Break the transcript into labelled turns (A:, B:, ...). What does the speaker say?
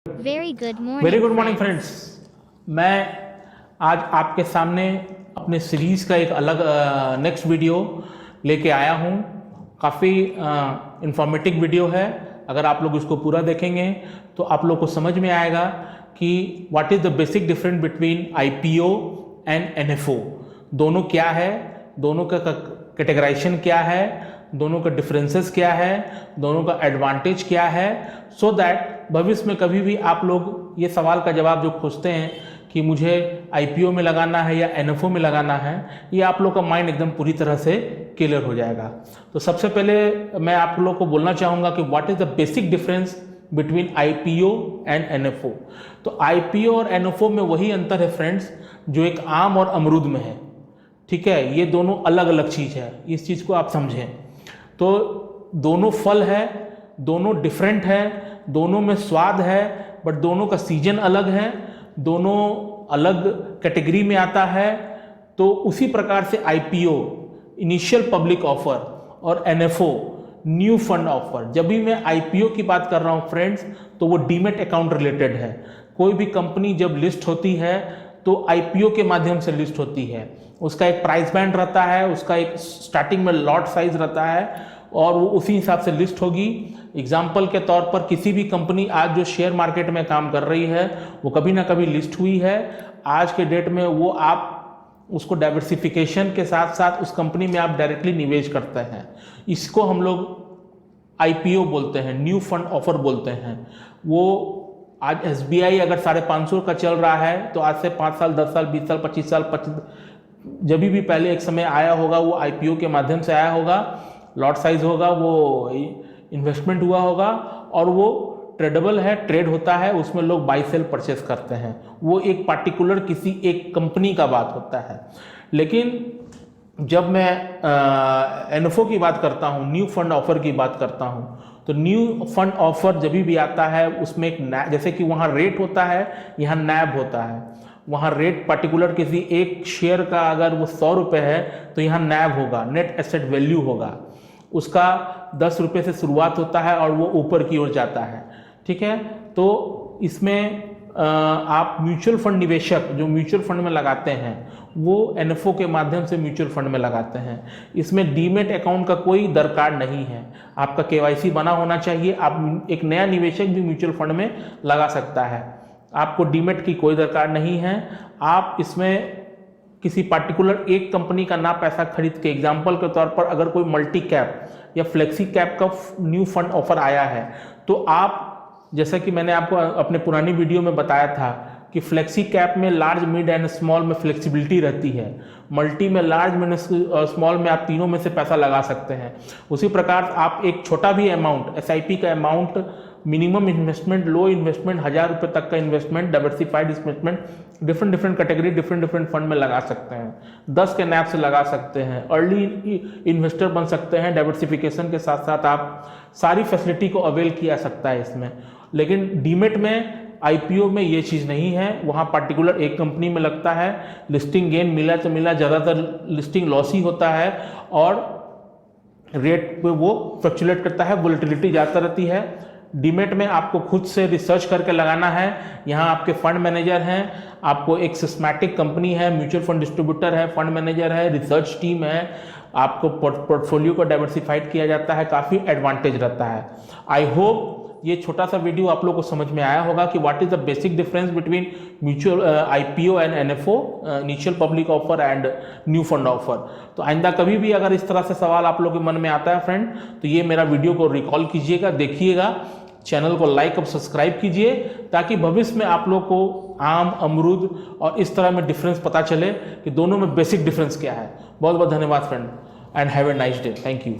A: Very good morning friends. मैं आज आपके सामने अपने सीरीज़ का एक अलग नेक्स्ट वीडियो लेके आया हूँ। काफ़ी इंफॉर्मेटिव वीडियो है। अगर आप लोग इसको पूरा देखेंगे तो आप लोग को समझ में आएगा कि what is the basic difference between IPO and NFO. दोनों क्या है, दोनों का कैटेगराइजेशन क्या है, दोनों का डिफरेंसेस क्या है, दोनों का एडवांटेज क्या है, सो दैट भविष्य में कभी भी आप लोग ये सवाल का जवाब जो खोजते हैं कि मुझे आईपीओ में लगाना है या एनएफओ में लगाना है, ये आप लोग का माइंड एकदम पूरी तरह से क्लियर हो जाएगा। तो सबसे पहले मैं आप लोग को बोलना चाहूँगा कि what is the basic difference between IPO and NFO. तो आईपीओ और एनएफओ में वही अंतर है फ्रेंड्स जो एक आम और अमरूद में है। ठीक है, ये दोनों अलग अलग चीज़ है, इस चीज़ को आप समझें। तो दोनों फल है, दोनों डिफरेंट है, दोनों में स्वाद है, बट दोनों का सीजन अलग है, दोनों अलग कैटेगरी में आता है। तो उसी प्रकार से आईपीओ इनिशियल पब्लिक ऑफर और एनएफओ न्यू फंड ऑफर। जब भी मैं आईपीओ की बात कर रहा हूँ फ्रेंड्स, तो वो डीमेट अकाउंट रिलेटेड है। कोई भी कंपनी जब लिस्ट होती है तो आईपीओ के माध्यम से लिस्ट होती है। उसका एक प्राइस बैंड रहता है, उसका एक स्टार्टिंग में लॉट साइज रहता है और वो उसी हिसाब से लिस्ट होगी। एग्जाम्पल के तौर पर किसी भी कंपनी आज जो शेयर मार्केट में काम कर रही है वो कभी ना कभी लिस्ट हुई है। आज के डेट में वो आप उसको डाइवर्सिफिकेशन के साथ साथ उस कंपनी में आप डायरेक्टली निवेश करते हैं। इसको हम लोग आईपीओ बोलते हैं, न्यू फंड ऑफर बोलते हैं। वो आज एसबीआई अगर 550 का चल रहा है तो आज से 5 साल 10 साल 20 साल 25 साल जब भी पहले एक समय आया होगा वो आईपीओ के माध्यम से आया होगा। लॉट साइज होगा, वो इन्वेस्टमेंट हुआ होगा और वो ट्रेडेबल है, ट्रेड होता है, उसमें लोग बाई सेल परचेस करते हैं। वो एक पार्टिकुलर किसी एक कंपनी का बात होता है। लेकिन जब मैं एनएफओ की बात करता हूँ, न्यू फंड ऑफर की बात करता हूँ, तो न्यू फंड ऑफर जब भी आता है उसमें एक जैसे कि वहाँ रेट होता है, यहाँ नैब होता है। वहाँ रेट पर्टिकुलर किसी एक शेयर का अगर वो 100 रुपये है तो यहाँ नैब होगा, नेट एसेट वैल्यू होगा। उसका 10 रुपये से शुरुआत होता है और वो ऊपर की ओर जाता है। ठीक है, तो इसमें आप म्यूचुअल फंड निवेशक जो म्यूचुअल फंड में लगाते हैं वो एनएफओ के माध्यम से म्यूचुअल फंड में लगाते हैं। इसमें डीमेट अकाउंट का कोई दरकार नहीं है, आपका केवाईसी बना होना चाहिए। आप एक नया निवेशक भी म्यूचुअल फंड में लगा सकता है, आपको डीमेट की कोई दरकार नहीं है। आप इसमें किसी पार्टिकुलर एक कंपनी का ना पैसा खरीद के, एग्जांपल के तौर पर अगर कोई मल्टी कैप या फ्लेक्सी कैप का न्यू फंड ऑफर आया है तो आप, जैसा कि मैंने आपको अपने पुरानी वीडियो में बताया था कि फ्लेक्सी कैप में लार्ज मिड एंड स्मॉल में फ्लेक्सिबिलिटी रहती है, मल्टी में लार्ज मिड स्मॉल में आप तीनों में से पैसा लगा सकते हैं। उसी प्रकार आप एक छोटा भी अमाउंट, एसआईपी का अमाउंट, मिनिमम इन्वेस्टमेंट, लो इन्वेस्टमेंट, 1000 रुपये तक का investment, diversified investment, different category different fund में लगा सकते हैं। 10 के नैप से लगा सकते हैं, अर्ली इन्वेस्टर बन सकते हैं। डाइवर्सिफिकेशन के साथ साथ आप सारी फैसिलिटी को अवेल किया सकता है इसमें। लेकिन डीमेट में, आईपीओ में ये चीज़ नहीं है। वहाँ पर्टिकुलर एक कंपनी में लगता है, लिस्टिंग गेन मिला तो मिला, ज़्यादातर लिस्टिंग लॉस ही होता है और रेट पे वो फ्लक्चुएट करता है, वोलेटिलिटी ज़्यादा रहती है। डीमेट में आपको खुद से रिसर्च करके लगाना है। यहाँ आपके फंड मैनेजर हैं, आपको एक सिस्टमैटिक कंपनी है, म्यूचुअल फंड डिस्ट्रीब्यूटर है, फंड मैनेजर है, रिसर्च टीम है, आपको पोर्टफोलियो को डाइवर्सिफाइड किया जाता है, काफ़ी एडवांटेज रहता है। आई होप ये छोटा सा वीडियो आप लोगों को समझ में आया होगा कि what is the basic difference between mutual IPO and NFO, initial public offer and new fund offer. तो आइंदा कभी भी अगर इस तरह से सवाल आप लोगों के मन में आता है फ्रेंड, तो ये मेरा वीडियो को रिकॉल कीजिएगा, देखिएगा, चैनल को लाइक और सब्सक्राइब कीजिए ताकि भविष्य में आप लोग को आम, अमरूद और इस तरह में डिफरेंस पता चले कि दोनों में बेसिक डिफरेंस क्या है। बहुत बहुत धन्यवाद friend and have a nice day. Thank you.